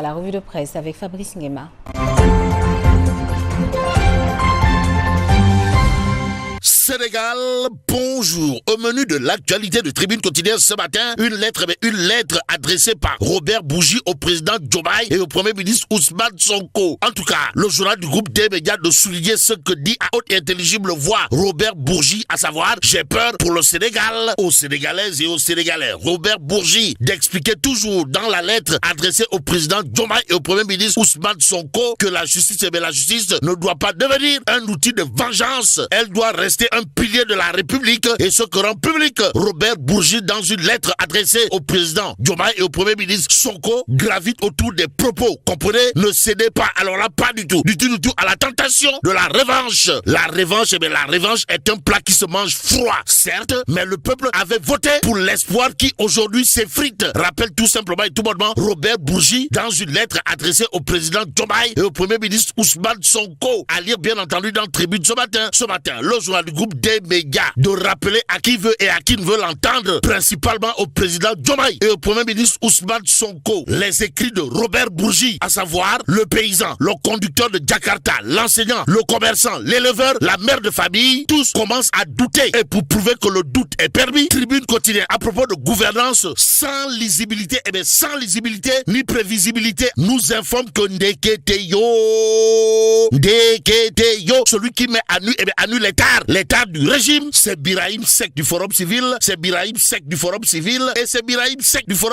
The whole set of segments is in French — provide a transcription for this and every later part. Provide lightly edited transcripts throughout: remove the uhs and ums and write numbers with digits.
La revue de presse avec Fabrice Nguema. Sénégal, bonjour. Au menu de l'actualité de Tribune Quotidienne ce matin, une lettre adressée par Robert Bourgi au président Diomaye et au premier ministre Ousmane Sonko. En tout cas, le journal du groupe des médias de souligner ce que dit à haute et intelligible voix Robert Bourgi, à savoir « J'ai peur pour le Sénégal, aux Sénégalaises et aux Sénégalais ». Robert Bourgi d'expliquer toujours dans la lettre adressée au président Diomaye et au premier ministre Ousmane Sonko que la justice ne doit pas devenir un outil de vengeance. Elle doit rester un pilier de la République et ce que rend public Robert Bourgi dans une lettre adressée au président Diomaye et au premier ministre Sonko gravite autour des propos. Comprenez? Ne cédez pas, alors là, pas du tout à la tentation de la revanche. La revanche est un plat qui se mange froid, certes, mais le peuple avait voté pour l'espoir qui aujourd'hui s'effrite. Rappelle tout simplement et tout bonnement Robert Bourgi dans une lettre adressée au président Diomaye et au premier ministre Ousmane Sonko, à lire bien entendu dans Tribune ce matin, le journal du groupe des médias, de rappeler à qui veut et à qui ne veut l'entendre, principalement au président Diomaye et au premier ministre Ousmane Sonko, les écrits de Robert Bourgi, à savoir le paysan, le conducteur de Jakarta, l'enseignant, le commerçant, l'éleveur, la mère de famille, tous commencent à douter. Et pour prouver que le doute est permis, Tribune Quotidienne à propos de gouvernance sans lisibilité, ni prévisibilité, nous informe que Ndeketeyo, celui qui met à nu l'état du régime, c'est Birahim Seck du Forum Civil, et c'est Birahim Seck du Forum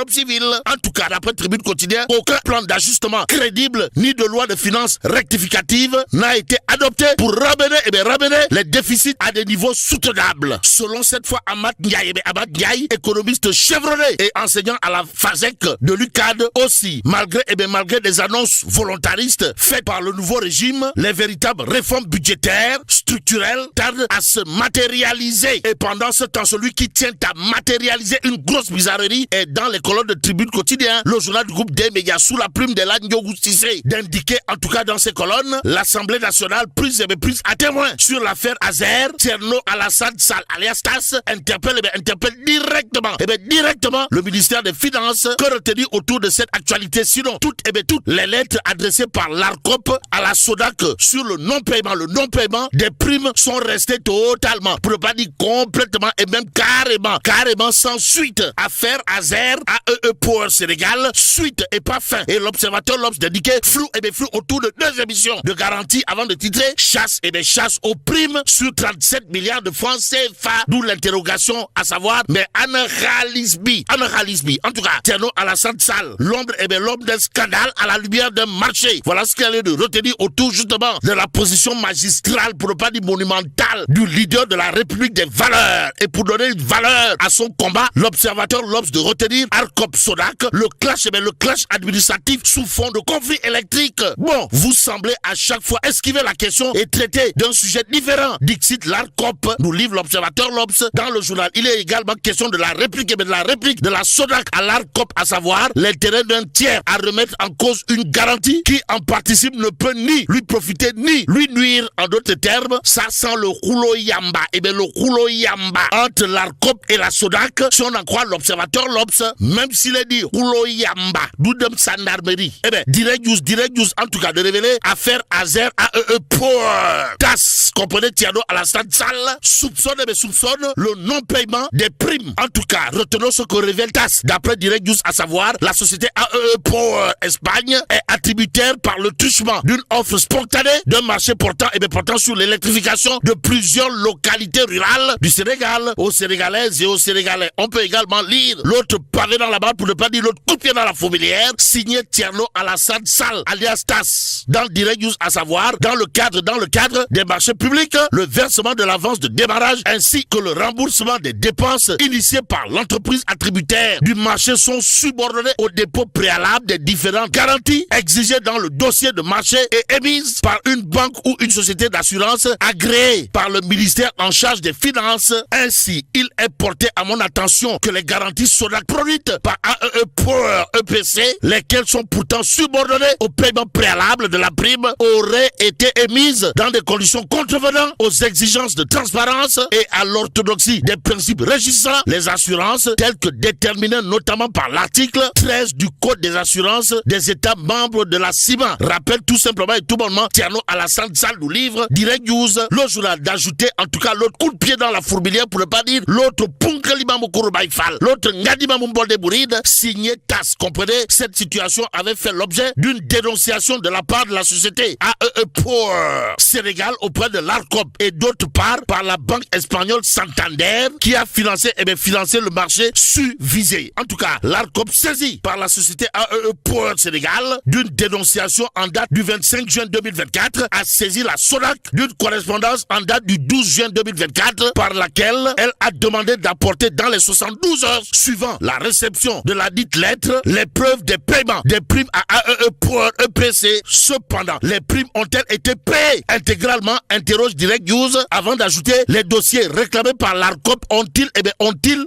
Civil. En tout cas, d'après Tribune Quotidienne, aucun plan d'ajustement crédible ni de loi de finances rectificative n'a été adopté pour ramener les déficits à des niveaux soutenables. Selon cette fois Amath Ndiaye, économiste chevronné et enseignant à la FASEC de l'UCAD aussi, malgré des annonces volontaristes faites par le nouveau régime, les véritables réformes budgétaires, structurelles, tardent à se matérialiser. Et pendant ce temps, celui qui tient à matérialiser une grosse bizarrerie est dans les colonnes de Tribune Quotidien, le journal du groupe des médias, sous la plume de Ndiogou Cissé, d'indiquer, en tout cas dans ses colonnes, l'Assemblée nationale prise à témoin sur l'affaire Azer. Thierno Alassane Sall alias TAS interpelle directement le ministère des Finances. Que retenir autour de cette actualité, sinon toutes les lettres adressées par l'ARCOP à la SODAC sur le non-paiement des primes sont restées totalement, pour ne pas dire complètement et même carrément sans suite. Affaire Azer, AEE Power Sénégal, suite et pas fin. Et l'observateur L'Obs d'indiquer flou autour de 2 émissions de garantie avant de titrer chasse aux primes sur 37 milliards de francs CFA. D'où l'interrogation, à savoir, mais Anne Khalisbi. En tout cas, Thierno Alassane Sall, l'ombre d'un scandale à la lumière d'un marché. Voilà ce qu'elle est de retenir autour justement de la position magistrale, pour ne pas dire monumentale, du leader de la République des valeurs. Et pour donner une valeur à son combat, l'observateur L'Obs de retenir ARCOP Sodac, le clash administratif sous fond de conflit électrique. Bon, vous semblez à chaque fois esquiver la question et traiter d'un sujet différent. Dixit l'ARCOP, nous livre l'observateur L'Obs dans le journal. Il est également question de la réplique de la Sodac à l'ARCOP, à savoir l'intérêt d'un tiers à remettre en cause une garantie qui en participe ne peut ni lui profiter ni lui nuire. En d'autres termes, ça sent le rouleau yamba. Le rouleau yamba entre l'ARCOP et la Sodac, si on en croit l'observateur L'Obs, même s'il est dit rouleau yamba, d'où gendarmerie. Direct news, en tout cas, de révéler affaire Azer AEE Power. TAS, comprenez Thierno Alassane Sall, soupçonne le non-paiement des primes. En tout cas, retenons ce que révèle TAS. D'après Direct News, à savoir, la société AEE Power Espagne est attributaire par le truchement d'une offre spontanée d'un marché portant sur l'électrification de plusieurs localités rurales du Sénégal, aux Sénégalaises et aux Sénégalais. On peut également lire l'autre pavé dans la barre, pour ne pas dire l'autre coup de pied dans la fourmilière, signé Thierno Alassane Sall, alias TAS, dans Direct News, à savoir, dans le cadre des marchés publics, le versement de l'avance de démarrage ainsi que le remboursement des dépenses initiées par l'entreprise attributaire du marché sont subordonnés au dépôt préalable des différentes garanties exigées dans le dossier de marché et émises par une banque ou une société d'assurance agréée par le ministère ministère en charge des finances. Ainsi, il est porté à mon attention que les garanties SODAC produites par AEE Power EPC, lesquelles sont pourtant subordonnées au paiement préalable de la prime, auraient été émises dans des conditions contrevenant aux exigences de transparence et à l'orthodoxie des principes régissant les assurances tels que déterminés notamment par l'article 13 du Code des assurances des États membres de la CIMA. Rappelle tout simplement et tout bonnement Thierno Alassane Sall nous livre Direct News, le journal d'ajouter en tout cas l'autre coup de pied dans la fourmilière pour ne pas dire l'autre Punkalima Mukuru Baïfal, l'autre Ngadima Mumbolde Bouride, signé TAS. Comprenez, cette situation avait fait l'objet d'une dénonciation de la part de la société AEE Power Sénégal auprès de l'ARCOP et d'autre part par la banque espagnole Santander qui a financé le marché susvisé. En tout cas, l'ARCOP saisi par la société AEE Power Sénégal d'une dénonciation en date du 25 juin 2024 a saisi la SODAC d'une correspondance en date du 12 juin 2024 par laquelle elle a demandé d'apporter dans les 72 heures suivant la réception de la dite lettre les preuves des paiements des primes à AEE Power EPC. Cependant, les primes ont-elles été payées intégralement? Interroge Direct News avant d'ajouter les dossiers réclamés par l'ARCOP ont-ils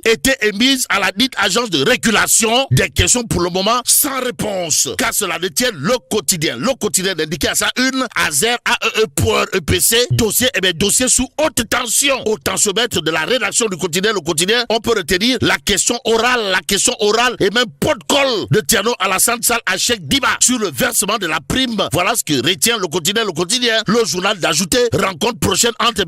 été émises à la dite agence de régulation? Des questions pour le moment sans réponse. Car cela détient le quotidien. Le quotidien d'indiquer à sa une Azer AEE Power EPC, dossier sous haute tension. Au tensiomètre de la rédaction du quotidien, le quotidien, on peut retenir la question orale et même pot de colle de Thierno Alassane Sall à Cheikh Diba sur le versement de la prime. Voilà ce que retient le quotidien. Le journal d'ajouter rencontre prochaine entre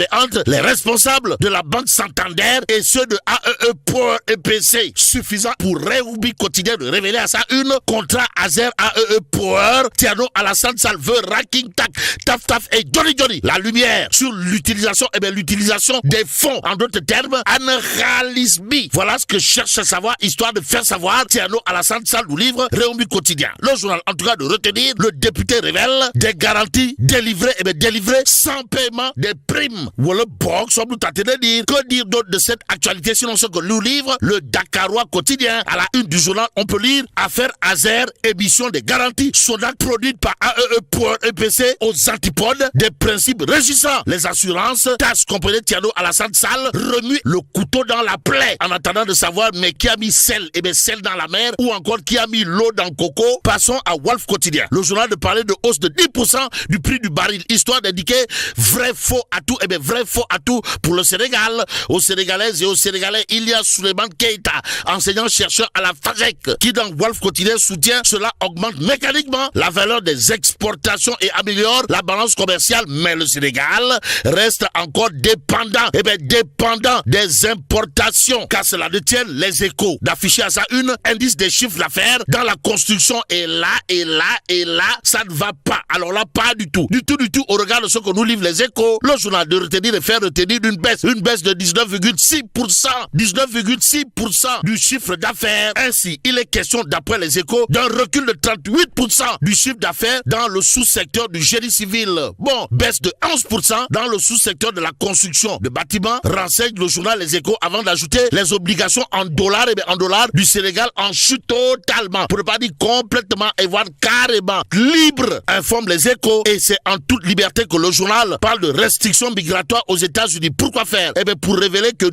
les responsables de la banque Santander et ceux de AEE Power EPC. Suffisant pour Réubi quotidien de révéler à sa une contrat Azer AEE Power. Thierno Alassane Sall veut racking tac, taf et Johnny. La lumière sur l'utilisation des fonds. En d'autres termes, analysme. Voilà ce que cherche à savoir, histoire de faire savoir Thierno Alassane Sall nous livre Réubi quotidien. Le journal en tout cas de retenir, le député révèle des garanties délivrées sans paiement des primes. Voilà box, on nous tente de dire. Que dire d'autre de cette actualité sinon ce que nous livre le Dakarois quotidien. À la une du journal, on peut lire affaire Azer, émission des garanties SODAC produites par AEE Power EPC aux antipodes des principes régissant les assurances. TAS, comprenez Thierno Alassane Sall remue le couteau dans la plaie en attendant de savoir mais qui a mis sel dans la mer ou encore qui a mis l'eau dans le coco. Passons à Wolf quotidien. Le journal de parler de hausse de 10% du prix du baril, histoire d'indiquer vrai faux à tout pour le Sénégal. Aux Sénégalaises et aux Sénégalais, il y a Souleymane Keita, enseignant-chercheur à la FASEC, qui dans Wolf quotidien soutient cela augmente mécaniquement la valeur des exportations et améliore la balance commerciale, mais le Sénégal reste encore dépendant des importations, car cela détient les Échos d'afficher à sa une indice des chiffres d'affaires dans la construction et là, ça ne va pas. Alors là, pas du tout, au regard de ce que nous livrent les Échos. Le journal de retenir et faire retenir une baisse de 19,6% du chiffre d'affaires. Ainsi, il est question, d'après les Échos, d'un recul de 38% du chiffre d'affaires dans le sous-secteur du génie civil. Bon, baisse de 11% dans le sous-secteur de la construction de bâtiments, renseigne le journal Les Échos avant d'ajouter les obligations en dollars du Sénégal en chute totalement, pour ne pas dire complètement et voire carrément libre, informe Les Échos, et c'est en toute liberté que le journal parle de restrictions migratoires aux États-Unis. Pourquoi faire? Pour révéler que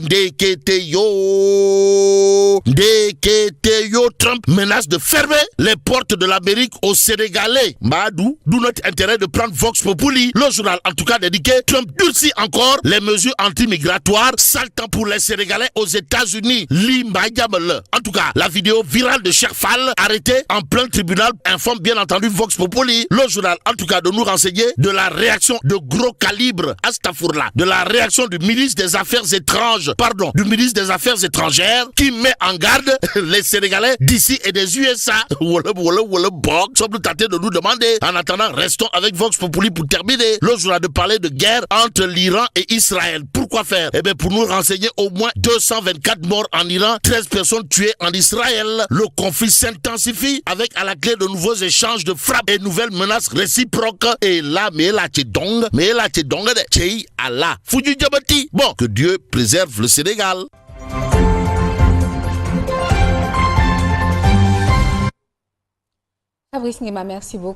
Trump menace de fermer les portes de l'Amérique aux Sénégalais. D'où notre intérêt de prendre Vox Populi. Le journal en tout cas dédiqué, Trump durcit encore les mesures anti-migratoires, sale temps pour les Sénégalais aux États-Unis. En tout cas, la vidéo virale de Cheikh Fall arrêté en plein tribunal informe bien entendu Vox Populi. Le journal en tout cas de nous renseigner de la réaction de gros calibre, de la réaction du ministre des Affaires étrangères qui met en garde les Sénégalais d'ici et des USA. Sommes-nous tentés de nous demander. En attendant, restons avec Vox Populi pour terminer. Le journal de parler de guerre entre l'Iran et Israël. Pourquoi faire? Pour nous renseigner au moins 224 morts en Iran, 13 personnes tuées en Israël. Le conflit s'intensifie avec à la clé de nouveaux échanges de frappes et nouvelles menaces réciproques. Et là, bon, que Dieu préserve le Sénégal. Fabrice Nguema, merci beaucoup.